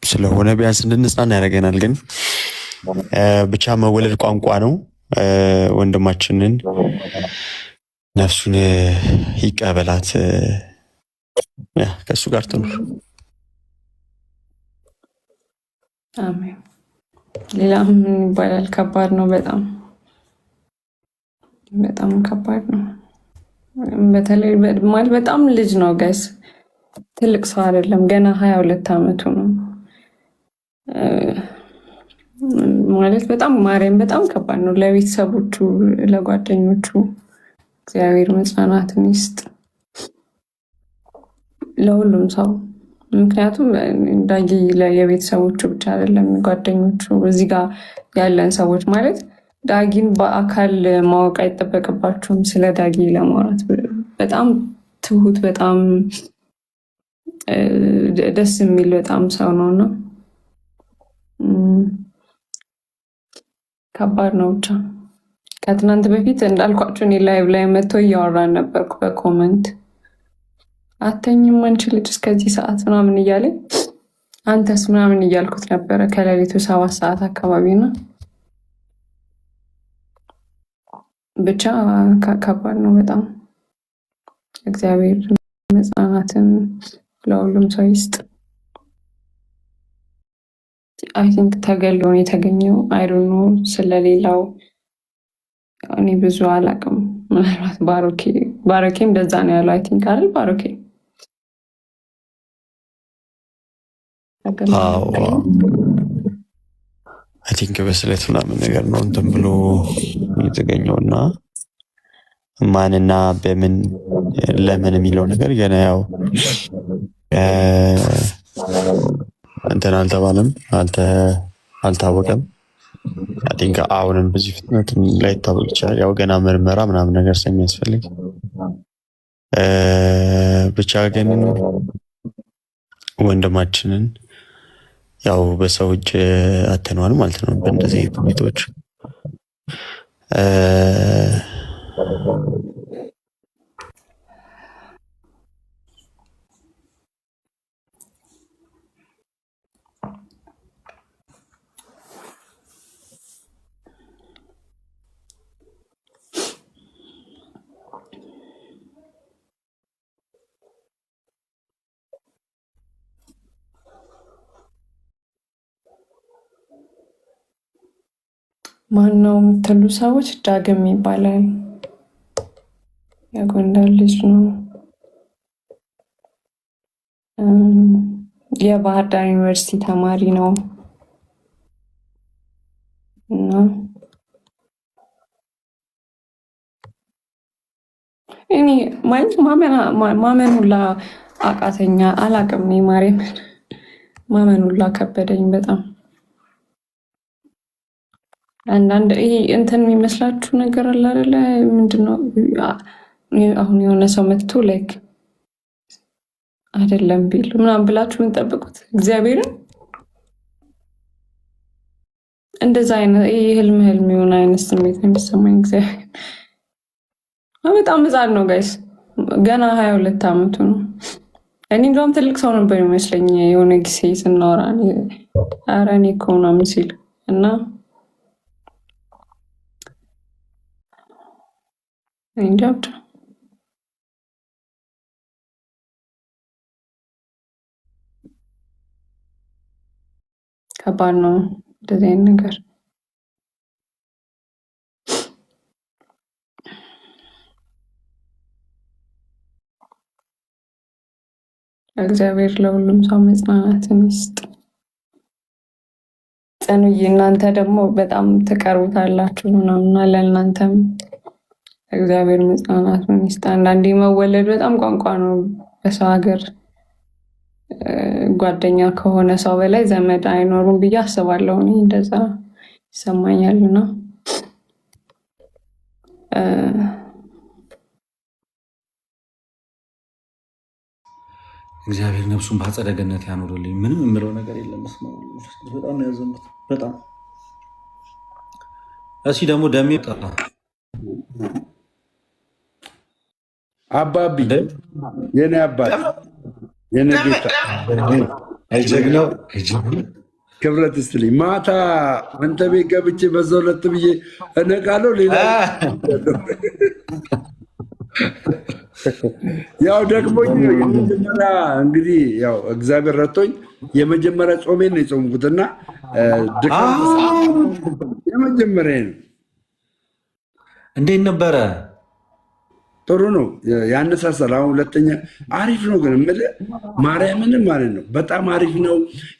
ስለሆነ ቢያንስ እንድንጽናና ያደርገናል። ግን ብቻ መወለድ ቋንቋ ነው። ወንድማችንን ነፍሱን ይቀበላት፣ ከእሱ ጋር ትኑር። አሜን። ሌላ ምን ይባላል? ከባድ ነው። በጣም በጣም ከባድ ነው። በተለይ ማለት በጣም ልጅ ነው ጋይስ፣ ትልቅ ሰው አይደለም። ገና 22 ዓመቱ ነው ማለት በጣም ማርያም፣ በጣም ከባድ ነው። ለቤተሰቦቹ፣ ለጓደኞቹ እግዚአብሔር መጽናናትን ይስጥ፣ ለሁሉም ሰው። ምክንያቱም ዳጊ የቤተሰቦቹ ብቻ አይደለም፣ ጓደኞቹ፣ እዚህ ጋር ያለን ሰዎች ማለት ዳጊን በአካል ማወቅ አይጠበቅባችሁም። ስለ ዳጊ ለማውራት በጣም ትሁት፣ በጣም ደስ የሚል በጣም ሰው ነውና ከባድ ነው። ብቻ ከትናንት በፊት እንዳልኳችሁ እኔ ላይቭ ላይ መጥቶ እያወራን ነበርኩ በኮመንት አተኝም አንቺ ልጅ እስከዚህ ሰዓት ምናምን እያለኝ አንተስ ምናምን እያልኩት ነበረ። ከሌሊቱ 7 ሰዓት አካባቢ ነው። ብቻ ከባድ ነው በጣም። እግዚአብሔር መጽናናትን ለሁሉም ሰው ይስጥ። አይ ቲንክ ተገሎ ነው የተገኘው። አይ ዶንት ኖ ስለሌላው እኔ ብዙ አላውቅም። ምናልባት ባሮኬም እንደዛ ነው ያለው። አይ ቲንክ አይደል ባሮኬ? አይ ቲንክ በስለት ምናምን ነገር ነው እንትን ብሎ የተገኘውና ማንና በምን ለምን የሚለው ነገር ገና ያው እንትን አልተባለም፣ አልታወቀም። አይ ቲንክ አሁንም በዚህ ፍጥነት ላይታወቅ ይችላል። ያው ገና ምርመራ ምናምን ነገር ስለሚያስፈልግ ብቻ ግን ወንድማችንን ያው በሰው እጅ አተነዋል ማለት ነው። በእንደዚህ ሁኔታዎች ማነው የምትሉ ሰዎች ዳግም ይባላል። የጎንደር ልጅ ነው። የባህር ዳር ዩኒቨርሲቲ ተማሪ ነው እና እኔ ማለት ማመን ሁላ አቃተኛ። አላቅም ማርያምን ማመን ሁላ ከበደኝ በጣም። አንዳንድ ይሄ እንትን የሚመስላችሁ ነገር አለ አይደለ? ምንድነው አሁን የሆነ ሰው መጥቶ ላይክ አይደለም ቢል ምናምን ብላችሁ የምንጠብቁት እግዚአብሔርን እንደዛ አይነት ይሄ ህልም የሆነ አይነት ስሜት የሚሰማኝ እግዚአብሔር በጣም ህፃን ነው ጋይስ፣ ገና 22 ዓመቱ ነው። እኔ እንደውም ትልቅ ሰው ነበር ይመስለኝ የሆነ ጊዜ ስናወራ ኧረ እኔ እኮ ምናምን ሲል እና እንጃ ብቻ ከባድ ነው እንደዚህ አይነት ነገር። እግዚአብሔር ለሁሉም ሰው መጽናናትን ይስጥ። ጽኑዬ እናንተ ደግሞ በጣም ትቀርቡታላችሁ ምናምና ለእናንተም እግዚአብሔር መጽናናቱን ይስጥ። አንዳንዴ መወለድ በጣም ቋንቋ ነው። በሰው ሀገር ጓደኛ ከሆነ ሰው በላይ ዘመድ አይኖሩም ብዬ አስባለሁ። እኔ እንደዛ ይሰማኛልና እግዚአብሔር ነፍሱን በአጸደ ገነት ያኖርልኝ። ምንም የምለው ነገር የለም። በጣም ነው ያዘንኩት። በጣም እስኪ ደግሞ ደሜ ጠራ አባቢ የኔ አባት የኔ ጌታ አይጀግነው ክብረት ስትልኝ ማታ አንተ ቤት ገብቼ በዛው ለት ብዬ እነቃለሁ። ሌላ ያው ደግሞኝ የመጀመሪያ እንግዲህ ያው እግዚአብሔር ረቶኝ የመጀመሪያ ጾሜን ነው የጾምኩትና ድካም የመጀመሪያ ነው። እንዴት ነበረ? ጥሩ ነው፣ ያነሳሳል። አሁን ሁለተኛ አሪፍ ነው። ግን የምልህ ማርያምንም ማለት ነው በጣም አሪፍ ነው።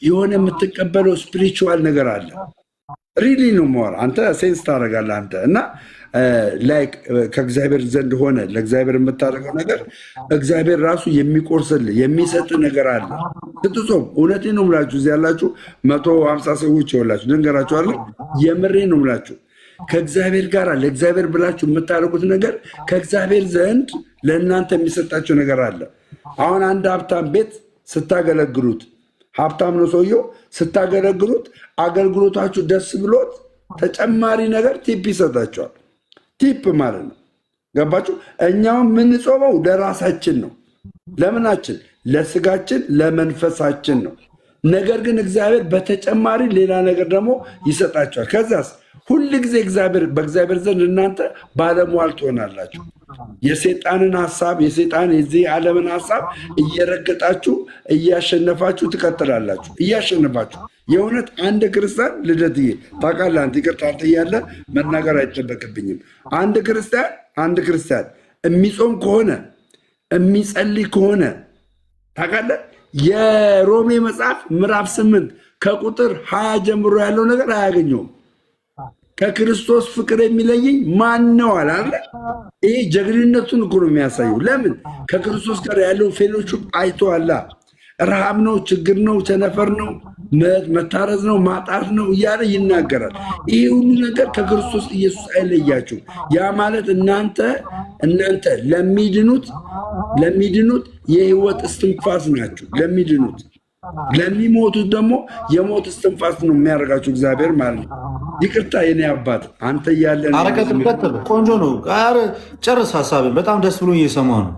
የሆነ የምትቀበለው ስፒሪቹዋል ነገር አለ። ሪሊ ነው የማወራው። አንተ ሴንስ ታደርጋለህ አንተ እና ላይክ ከእግዚአብሔር ዘንድ ሆነ ለእግዚአብሔር የምታደርገው ነገር እግዚአብሔር ራሱ የሚቆርስልህ የሚሰጥ ነገር አለ ስትጾም። እውነቴን ነው የምላችሁ። እዚህ ያላችሁ 150 ሰዎች ይኸውላችሁ ልንገራችኋለሁ። የምሬ ነው የምላችሁ። ከእግዚአብሔር ጋር ለእግዚአብሔር ብላችሁ የምታደርጉት ነገር ከእግዚአብሔር ዘንድ ለእናንተ የሚሰጣቸው ነገር አለ። አሁን አንድ ሀብታም ቤት ስታገለግሉት፣ ሀብታም ነው ሰውየው፣ ስታገለግሉት አገልግሎታችሁ ደስ ብሎት ተጨማሪ ነገር ቲፕ ይሰጣቸዋል። ቲፕ ማለት ነው። ገባችሁ? እኛውም የምንጾመው ለራሳችን ነው። ለምናችን? ለስጋችን ለመንፈሳችን ነው። ነገር ግን እግዚአብሔር በተጨማሪ ሌላ ነገር ደግሞ ይሰጣቸዋል። ከዛስ ሁል ጊዜ በእግዚአብሔር ዘንድ እናንተ ባለሟል ትሆናላችሁ። የሴጣንን ሀሳብ የሴጣን የዚህ ዓለምን ሀሳብ እየረገጣችሁ እያሸነፋችሁ ትቀጥላላችሁ። እያሸነፋችሁ የእውነት አንድ ክርስቲያን ልደትዬ ታውቃለህ፣ አንተ ይቅርታ አንተ እያለ መናገር አይጠበቅብኝም። አንድ ክርስቲያን የሚጾም ከሆነ የሚጸልይ ከሆነ ታውቃለህ፣ የሮሜ መጽሐፍ ምዕራፍ 8 ከቁጥር 20 ጀምሮ ያለው ነገር አያገኘውም። ከክርስቶስ ፍቅር የሚለየኝ ማን ነው አላለ? ይሄ ጀግንነቱን እኮ ነው የሚያሳየው። ለምን? ከክርስቶስ ጋር ያለው ፌሎሺፕ አይተዋላ። ረሃብ ነው፣ ችግር ነው፣ ቸነፈር ነው፣ መታረዝ ነው፣ ማጣት ነው እያለ ይናገራል። ይሄ ሁሉ ነገር ከክርስቶስ ኢየሱስ አይለያችሁም። ያ ማለት እናንተ ለሚድኑት የህይወት እስትንፋስ ናችሁ። ለሚሞቱት ደግሞ የሞት እስትንፋስ ነው የሚያደርጋችሁ እግዚአብሔር ማለት ነው። ይቅርታ የኔ አባት አንተ እያለ ቆንጆ ነው። ጨርስ ሀሳብን። በጣም ደስ ብሎ እየሰማሁ ነው።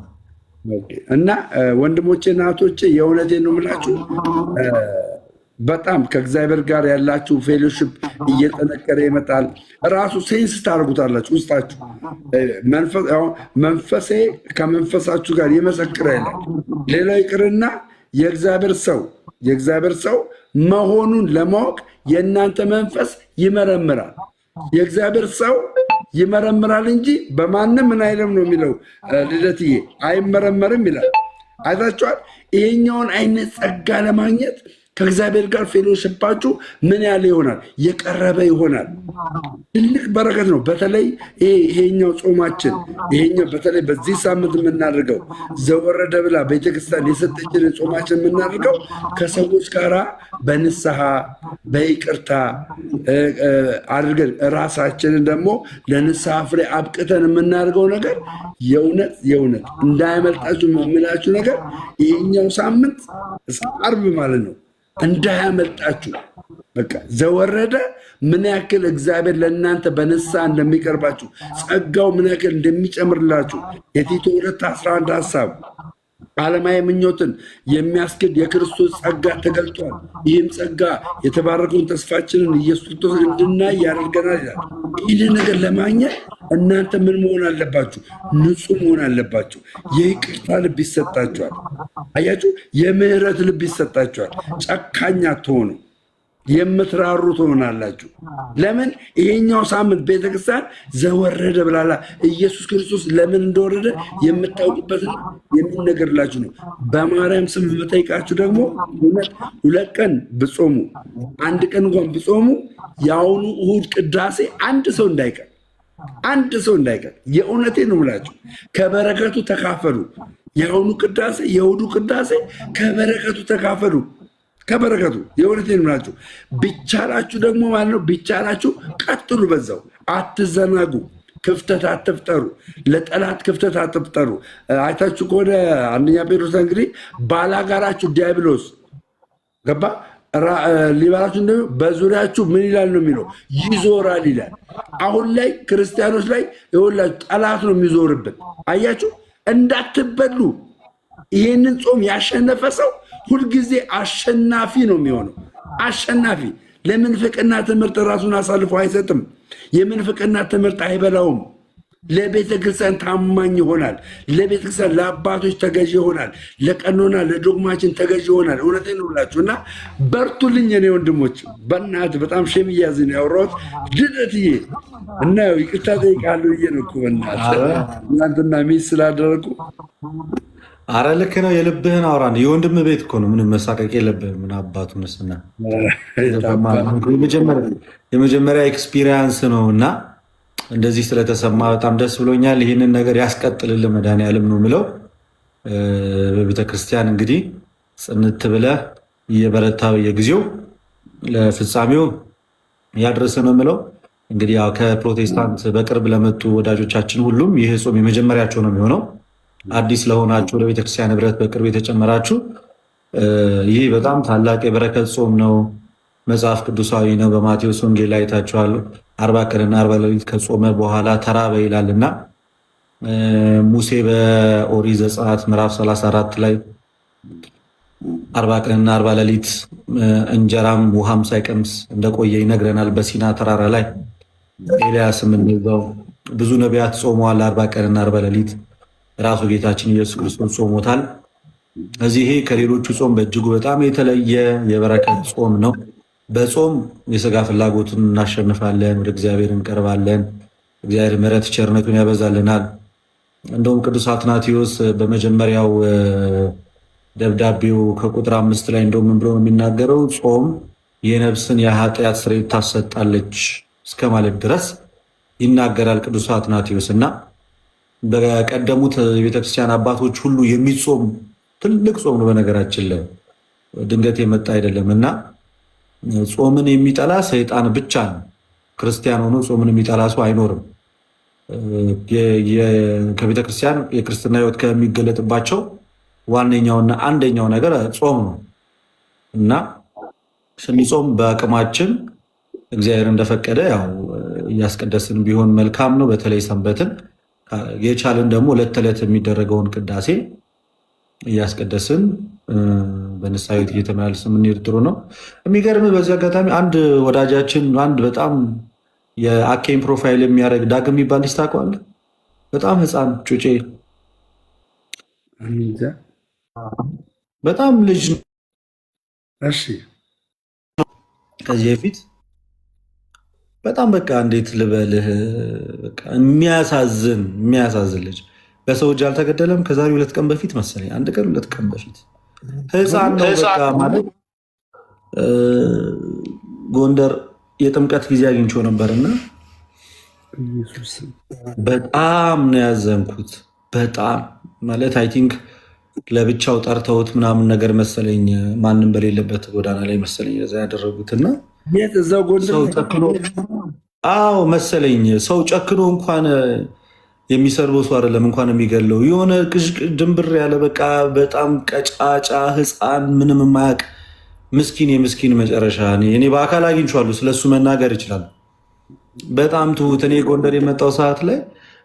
እና ወንድሞቼ እናቶቼ የእውነቴን ነው የምላችሁ። በጣም ከእግዚአብሔር ጋር ያላችሁ ፌሎሺፕ እየጠነከረ ይመጣል። ራሱ ሴንስ ታደርጉታላችሁ ውስጣችሁ። መንፈሴ ከመንፈሳችሁ ጋር ይመሰክራል ይላል። ሌላው ይቅርና የእግዚአብሔር ሰው መሆኑን ለማወቅ የእናንተ መንፈስ ይመረምራል። የእግዚአብሔር ሰው ይመረምራል እንጂ በማንም ምን አይልም ነው የሚለው ልደትዬ፣ አይመረመርም ይላል። አይታችኋል? ይሄኛውን አይነት ጸጋ ለማግኘት ከእግዚአብሔር ጋር ፌሎሺፓችሁ ምን ያለ ይሆናል? የቀረበ ይሆናል። ትልቅ በረከት ነው። በተለይ ይሄኛው ጾማችን በተለይ በዚህ ሳምንት የምናደርገው ዘወረደ ብላ ቤተክርስቲያን የሰጠችን ጾማችን የምናደርገው ከሰዎች ጋር በንስሐ በይቅርታ አድርገን ራሳችንን ደግሞ ለንስሐ ፍሬ አብቅተን የምናደርገው ነገር የእውነት እንዳያመልጣችሁ የምላችሁ ነገር ይሄኛው ሳምንት እስከ ዓርብ ማለት ነው እንዳያመልጣችሁ። በቃ ዘወረደ ምን ያክል እግዚአብሔር ለእናንተ በንስሐ እንደሚቀርባችሁ ጸጋው ምን ያክል እንደሚጨምርላችሁ የቲቶ 2:11 ሀሳብ ዓለማዊ ምኞትን የሚያስክድ የክርስቶስ ጸጋ ተገልጧል። ይህም ጸጋ የተባረከውን ተስፋችንን ኢየሱስ ክርስቶስ እንድናይ ያደርገናል ይላል። ይህን ነገር ለማግኘት እናንተ ምን መሆን አለባችሁ? ንጹህ መሆን አለባችሁ። የይቅርታ ልብ ይሰጣችኋል። አያችሁ፣ የምህረት ልብ ይሰጣችኋል። ጨካኝ አትሆኑ፣ የምትራሩ ትሆናላችሁ። ለምን? ይሄኛው ሳምንት ቤተክርስቲያን ዘወረደ ብላላ ኢየሱስ ክርስቶስ ለምን እንደወረደ የምታውቁበትን የሚነገርላችሁ ነው። በማርያም ስም የምጠይቃችሁ ደግሞ 2 ቀን ብጾሙ 1 ቀን እንኳን ብጾሙ የአሁኑ እሁድ ቅዳሴ አንድ ሰው እንዳይቀር የእውነቴን ነው የምላችሁ። ከበረከቱ ተካፈሉ። የአሁኑ ቅዳሴ የእሁዱ ቅዳሴ ከበረከቱ ተካፈሉ። ከበረከቱ የእውነቴን ምላችሁ። ቢቻላችሁ ደግሞ ማለት ነው ቢቻላችሁ ቀጥሉ፣ በዛው አትዘናጉ። ክፍተት አትፍጠሩ፣ ለጠላት ክፍተት አትፍጠሩ። አይታችሁ ከሆነ አንደኛ ጴጥሮስ እንግዲህ ባላጋራችሁ ዲያብሎስ ገባ ሊባላችሁ እንደ በዙሪያችሁ ምን ይላል ነው የሚለው ይዞራል ይላል። አሁን ላይ ክርስቲያኖች ላይ ይኸውላችሁ ጠላት ነው የሚዞርብን። አያችሁ እንዳትበሉ። ይህንን ጾም ያሸነፈ ሰው ሁልጊዜ አሸናፊ ነው የሚሆነው። አሸናፊ ለምንፍቅና ትምህርት ራሱን አሳልፎ አይሰጥም። የምንፍቅና ትምህርት አይበላውም። ለቤተ ክርስቲያን ታማኝ ይሆናል። ለቤተ ክርስቲያን ለአባቶች ተገዥ ይሆናል። ለቀኖና ለዶግማችን ተገዥ ይሆናል። እውነቴን ነው ብላችሁ እና በርቱልኝ የኔ ወንድሞች። በእናትህ በጣም ሸም እያዝ ነው ያወራሁት። ድነትዬ እና ይቅርታ ጠይቃለሁ ብዬ ነው እኮ በእናትህ እናንተና ሚስ ስላደረጉ። አረ ልክ ነው። የልብህን አውራ። የወንድም ቤት እኮ ነው። ምንም መሳቀቅ የለብህም። ምን አባቱ ነስና የመጀመሪያ ኤክስፒሪየንስ ነው እና እንደዚህ ስለተሰማ በጣም ደስ ብሎኛል። ይህንን ነገር ያስቀጥልልን መድኃኒዓለም ነው የምለው። በቤተክርስቲያን እንግዲህ ጽንት ብለህ እየበረታ በየጊዜው ለፍጻሜው ያድርስ ነው የምለው። እንግዲህ ያው ከፕሮቴስታንት በቅርብ ለመጡ ወዳጆቻችን ሁሉም ይህ ጾም የመጀመሪያቸው ነው የሚሆነው። አዲስ ለሆናችሁ ለቤተክርስቲያን ህብረት በቅርብ የተጨመራችሁ ይህ በጣም ታላቅ የበረከት ጾም ነው። መጽሐፍ ቅዱሳዊ ነው። በማቴዎስ ወንጌል ላይ አይታችኋል። 40 ቀንና 40 ሌሊት ከጾመ በኋላ ተራበ ይላልና ሙሴ በኦሪት ዘጸአት ምዕራፍ 34 ላይ 40 ቀንና 40 ሌሊት እንጀራም ውሃም ሳይቀምስ እንደቆየ ይነግረናል። በሲና ተራራ ላይ ኤልያስም እንደዛው ብዙ ነቢያት ጾመዋል 40 ቀንና 40 ሌሊት። ራሱ ጌታችን ኢየሱስ ክርስቶስ ጾሞታል። እዚህ ከሌሎቹ ጾም በእጅጉ በጣም የተለየ የበረከት ጾም ነው። በጾም የሥጋ ፍላጎትን እናሸንፋለን፣ ወደ እግዚአብሔር እንቀርባለን። እግዚአብሔር ምሕረት ቸርነቱን ያበዛልናል። እንደውም ቅዱስ አትናቴዎስ በመጀመሪያው ደብዳቤው ከቁጥር 5 ላይ እንደውም ምን ብሎ ነው የሚናገረው? ጾም የነፍስን የኃጢአት ስርየት ታሰጣለች እስከ ማለት ድረስ ይናገራል ቅዱስ አትናቴዎስ። እና በቀደሙት የቤተክርስቲያን አባቶች ሁሉ የሚጾም ትልቅ ጾም ነው። በነገራችን ላይ ድንገት የመጣ አይደለም እና ጾምን የሚጠላ ሰይጣን ብቻ ነው። ክርስቲያን ሆኖ ጾምን የሚጠላ ሰው አይኖርም። ከቤተክርስቲያን የክርስትና ሕይወት ከሚገለጥባቸው ዋነኛውና አንደኛው ነገር ጾም ነው እና ስንጾም በአቅማችን እግዚአብሔር እንደፈቀደ ያው እያስቀደስን ቢሆን መልካም ነው። በተለይ ሰንበትን የቻልን ደግሞ ዕለት ተዕለት የሚደረገውን ቅዳሴ እያስቀደስን በንስሐ ሕይወት እየተመላለስን የምንሄድ ጥሩ ነው። የሚገርም በዚህ አጋጣሚ አንድ ወዳጃችን አንድ በጣም የአኬን ፕሮፋይል የሚያደርግ ዳግም የሚባል ልጅ ታውቀዋለህ? በጣም ሕፃን ጩጬ በጣም ልጅ ከዚህ በፊት በጣም በቃ እንዴት ልበልህ የሚያሳዝን ልጅ በሰው እጅ አልተገደለም። ከዛሬ 2 ቀን በፊት መሰለኝ 1 ቀን 2 ቀን በፊት ሕፃን ነው በቃ ማለት ጎንደር የጥምቀት ጊዜ አግኝቼው ነበርና በጣም ነው ያዘንኩት። በጣም ማለት አይ ቲንክ ለብቻው ጠርተውት ምናምን ነገር መሰለኝ ማንም በሌለበት ጎዳና ላይ መሰለኝ እዛ ያደረጉትና ሰው ጨክኖ መሰለኝ ሰው ጨክኖ እንኳን የሚሰርበው ሰው አይደለም እንኳን የሚገለው የሆነ ድንብር ያለ በቃ በጣም ቀጫጫ ሕፃን ምንም የማያውቅ ምስኪን የምስኪን መጨረሻ። እኔ በአካል አግኝቼዋለሁ፣ ስለሱ መናገር ይችላል። በጣም ትሁት። እኔ ጎንደር የመጣው ሰዓት ላይ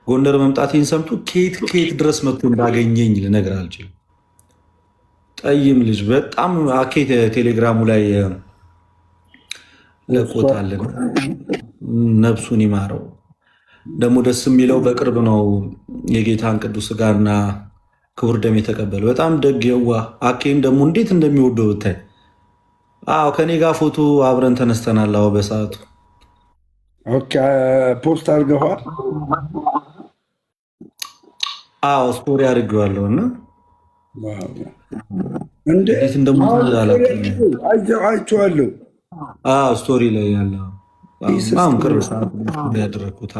ጎንደር መምጣቴን ሰምቶ ኬት ድረስ መጥቶ እንዳገኘኝ ልነግር አልችልም። ጠይም ልጅ በጣም አኬት ቴሌግራሙ ላይ ለቆታለን። ነፍሱን ይማረው። ደግሞ ደስ የሚለው በቅርብ ነው የጌታን ቅዱስ ሥጋና ክቡር ደም የተቀበለ በጣም ደግ የዋህ። አኬን ደግሞ እንዴት እንደሚወደው ብታይ። ከኔ ጋር ፎቶ አብረን ተነስተናል። በሰዓቱ ፖስት አድርገዋል። ስቶሪ አድርጌዋለሁ እና እንዴት አይቼዋለሁ። ስቶሪ ላይ ያለው አሁን ቅርብ ሰዓት ያደረግኩት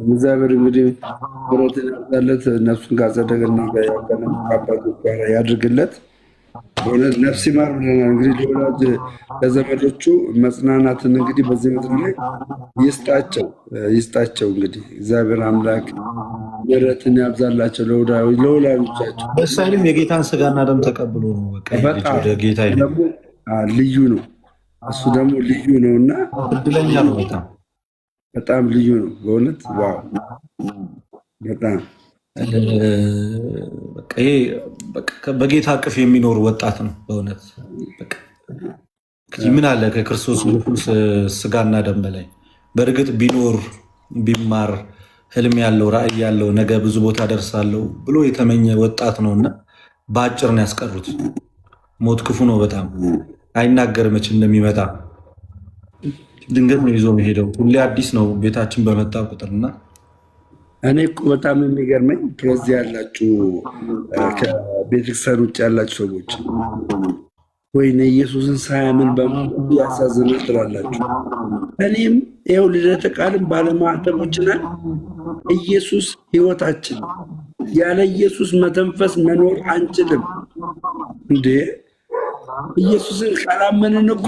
እግዚአብሔር እንግዲህ ብረትን ያዛለት ነፍሱን ካጸደቀና አባቶች ጋር ያድርግለት። በእውነት ነፍስ ይማር ብለናል። እንግዲህ ለወላጅ ለዘመዶቹ መጽናናትን እንግዲህ በዚህ ምድር ላይ ይስጣቸው። እንግዲህ እግዚአብሔር አምላክ ምሕረትን ያብዛላቸው ለወላጆቻቸው። በሳይልም የጌታን ስጋና ደም ተቀብሎ ነው ወደ ጌታ ደግሞ ልዩ ነው። እሱ ደግሞ ልዩ ነው እና እድለኛ ነው። በጣም ልዩ ነው በእውነት ዋው! በጣም ይሄ በጌታ እቅፍ የሚኖር ወጣት ነው በእውነት። ምን አለ ከክርስቶስ ስጋና ደም በላይ? በእርግጥ ቢኖር ቢማር ህልም ያለው ራዕይ ያለው ነገ ብዙ ቦታ ደርሳለሁ ብሎ የተመኘ ወጣት ነው እና በአጭር ነው ያስቀሩት። ሞት ክፉ ነው በጣም አይናገር መች እንደሚመጣ ድንገት ነው ይዞ የሚሄደው። ሁሌ አዲስ ነው ቤታችን በመጣ ቁጥርና እኔ እኮ በጣም የሚገርመኝ ፕሬዝ ያላችሁ ከቤተክርስቲያን ውጭ ያላችሁ ሰዎች ወይኔ ኢየሱስን ሳያምን በሙሉ ያሳዝናል ትላላችሁ። እኔም ይኸው ልደተ ቃልም ባለማዕተቦች ነን። ኢየሱስ ህይወታችን፣ ያለ ኢየሱስ መተንፈስ መኖር አንችልም። እንዴ ኢየሱስን ካላመንን እኮ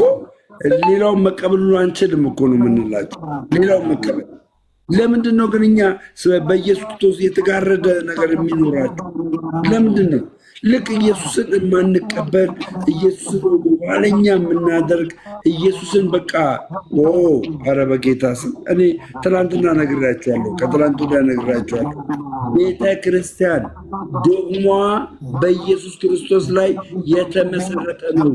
ሌላውን መቀበሉ አንችልም እኮ ነው የምንላቸው። ሌላውን መቀበል ለምንድን ነው ግን እኛ በኢየሱስ ክርስቶስ የተጋረደ ነገር የሚኖራቸው? ለምንድን ነው ልክ ኢየሱስን የማንቀበል ኢየሱስን ኋለኛ የምናደርግ ኢየሱስን በቃ ኧረ በጌታ ስም እኔ ትናንትና ነግራቸዋለሁ፣ ከትናንት ወዲያ ነግራቸዋለሁ። ቤተ ክርስቲያን ዶግሟ በኢየሱስ ክርስቶስ ላይ የተመሰረተ ነው።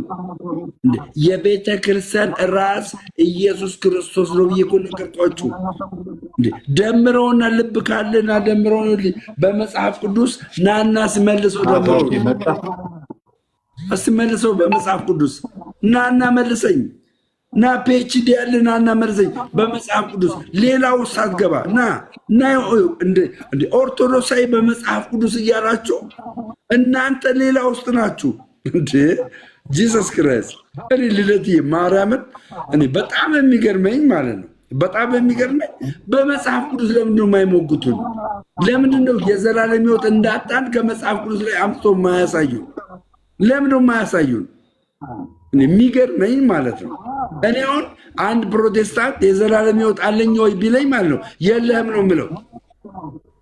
የቤተ ክርስቲያን ራስ ኢየሱስ ክርስቶስ ነው ብዬ እኮ ነገርኳችሁ። ደምረውና ልብ ካለና ደምረው በመጽሐፍ ቅዱስ ናና ሲመልሰው ደምረው መልሰው በመጽሐፍ ቅዱስ ናና መልሰኝ ና ፒኤችዲ ያለ ናና መልሰኝ በመጽሐፍ ቅዱስ ሌላው ሳትገባ ና ኦርቶዶክሳዊ በመጽሐፍ ቅዱስ እያላችሁ እናንተ ሌላ ውስጥ ናችሁ እንዴ! ጂሰስ ክርስቶስ እኔ ልደትዬ ማርያምን እኔ በጣም የሚገርመኝ ማለት ነው። በጣም የሚገርመኝ በመጽሐፍ ቅዱስ ለምንድነው የማይሞግቱን? ለምንድነው የዘላለም ሕይወት እንዳጣን ከመጽሐፍ ቅዱስ ላይ አምጥቶ የማያሳዩን? ለምንድነው የማያሳዩን? የሚገርመኝ ማለት ነው። እኔ አሁን አንድ ፕሮቴስታንት የዘላለም ሕይወት አለኝ ወይ ቢለኝ ማለት ነው የለህም ነው የምለው።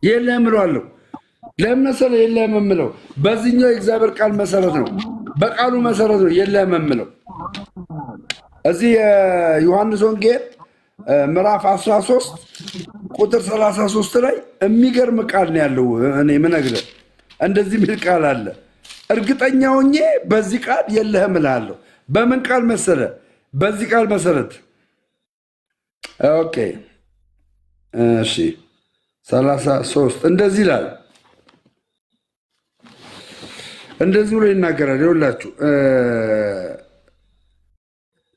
የለህም እለዋለሁ። ለምን መሰለህ የለህም የምለው? በዚህኛው የእግዚአብሔር ቃል መሰረት ነው፣ በቃሉ መሰረት ነው የለህም የምለው። እዚህ የዮሐንስ ወንጌል ምዕራፍ 13 ቁጥር 33 ላይ የሚገርም ቃል ነው ያለው። እኔ የምነግርህ እንደዚህ የሚል ቃል አለ። እርግጠኛ ሆኜ በዚህ ቃል የለህም እልሃለሁ። በምን ቃል መሰለ? በዚህ ቃል መሰረት ኦኬ፣ እሺ 33 እንደዚህ ይላል። እንደዚህ ብሎ ይናገራል። ይኸውላችሁ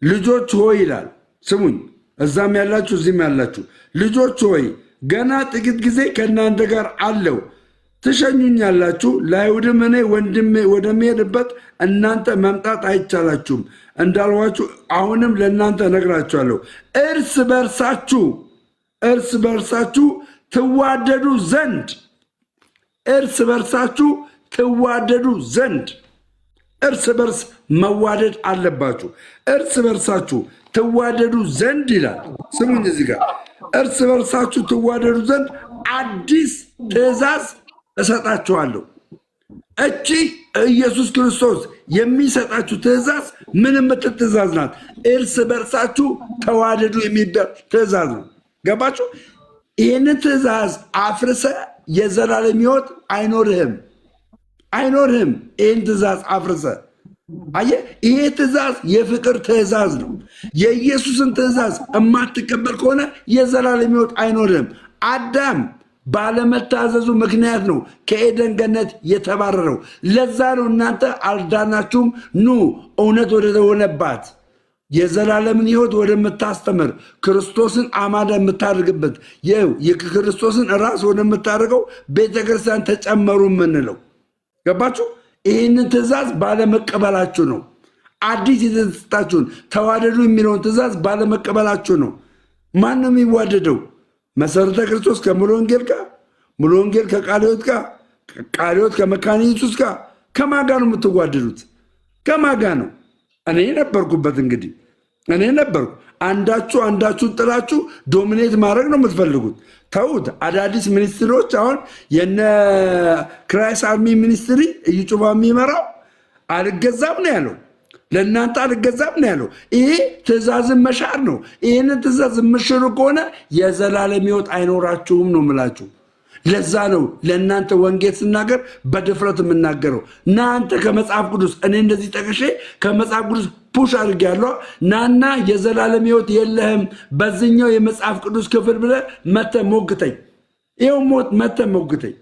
ልጆች ሆይ ይላል። ስሙኝ፣ እዛም ያላችሁ እዚህም ያላችሁ ልጆች ሆይ ገና ጥቂት ጊዜ ከእናንተ ጋር አለው፣ ትሸኙኛላችሁ። ለአይሁድም እኔ ወደሚሄድበት እናንተ መምጣት አይቻላችሁም እንዳልኋችሁ አሁንም ለእናንተ እነግራችኋለሁ። እርስ በርሳችሁ ትዋደዱ ዘንድ እርስ በርስ መዋደድ አለባችሁ። እርስ በርሳችሁ ትዋደዱ ዘንድ ይላል። ስሙኝ እዚህ ጋር እርስ በርሳችሁ ትዋደዱ ዘንድ አዲስ ትእዛዝ እሰጣችኋለሁ። እቺ ኢየሱስ ክርስቶስ የሚሰጣችሁ ትእዛዝ ምን የምትል ትእዛዝ ናት? እርስ በርሳችሁ ተዋደዱ የሚባል ትእዛዝ ነው። ገባችሁ? ይህንን ትእዛዝ አፍርሰ የዘላለም ሕይወት አይኖርህም። ይህን ትእዛዝ አፍርሰ አየህ፣ ይሄ ትእዛዝ የፍቅር ትእዛዝ ነው። የኢየሱስን ትእዛዝ የማትቀበል ከሆነ የዘላለም ሕይወት አይኖርህም። አዳም ባለመታዘዙ ምክንያት ነው ከኤደን ገነት የተባረረው። ለዛ ነው እናንተ አልዳናችሁም፣ ኑ እውነት ወደሆነባት የዘላለምን ሕይወት ወደምታስተምር ክርስቶስን አማዳ የምታደርግበት የክርስቶስን ራስ ወደምታደርገው ቤተክርስቲያን ተጨመሩ የምንለው። ገባችሁ? ይህንን ትእዛዝ ባለመቀበላችሁ ነው። አዲስ የተሰጣችሁን ተዋደዱ የሚለውን ትእዛዝ ባለመቀበላችሁ ነው። ማን ነው የሚዋደደው? መሰረተ ክርስቶስ ከሙሉ ወንጌል ጋር፣ ሙሉ ወንጌል ከቃለ ሕይወት ጋር፣ ቃለ ሕይወት ከመካነ ኢየሱስ ጋር። ከማን ጋር ነው የምትዋደዱት? ከማጋ ነው። እኔ ነበርኩበት። እንግዲህ እኔ ነበርኩ። አንዳችሁን ጥላችሁ ዶሚኔት ማድረግ ነው የምትፈልጉት። ተውት። አዳዲስ ሚኒስትሮች አሁን የነ ክራይስ አርሚ ሚኒስትሪ እዩ ጩፋ የሚመራው አልገዛም ነው ያለው። ለእናንተ አልገዛም ነው ያለው። ይሄ ትእዛዝን መሻር ነው። ይህንን ትእዛዝ የምሽሩ ከሆነ የዘላለም ሕይወት አይኖራችሁም ነው የምላችሁ። ለዛ ነው ለእናንተ ወንጌል ስናገር በድፍረት የምናገረው። እናንተ ከመጽሐፍ ቅዱስ እኔ እንደዚህ ጠቅሼ ከመጽሐፍ ቅዱስ ፑሽ አድርጌያለሁ። ናና የዘላለም ሕይወት የለህም በዚህኛው የመጽሐፍ ቅዱስ ክፍል ብለህ መተህ ሞግተኝ። ይኸው መተህ ሞግተኝ።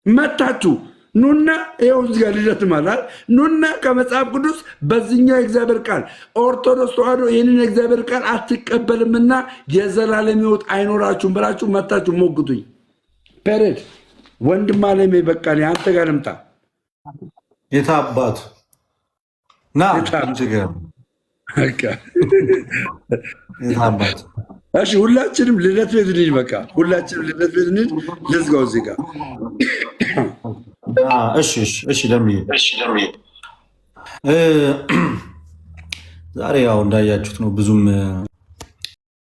መታችሁ ኑና ይኸው እዚህ ጋር ልደት ማለት ኑና ከመጽሐፍ ቅዱስ በዚህኛው የእግዚአብሔር ቃል ኦርቶዶክስ ተዋሕዶ ይህንን የእግዚአብሔር ቃል አትቀበልምና የዘላለም ሕይወት አይኖራችሁም ብላችሁ መታችሁ ሞግቱኝ። ፔሬድ ወንድም አለሜ በቃ አንተ ጋር ልምጣ። የታ አባቱ ና አባቱ። እሺ ሁላችንም ልደት ቤት እንሂድ። በቃ ሁላችንም ልደት ቤት እንሂድ። ልዝጋው እዚህ ጋር። እሺ ለምዬ ዛሬ ያው እንዳያችሁት ነው ብዙም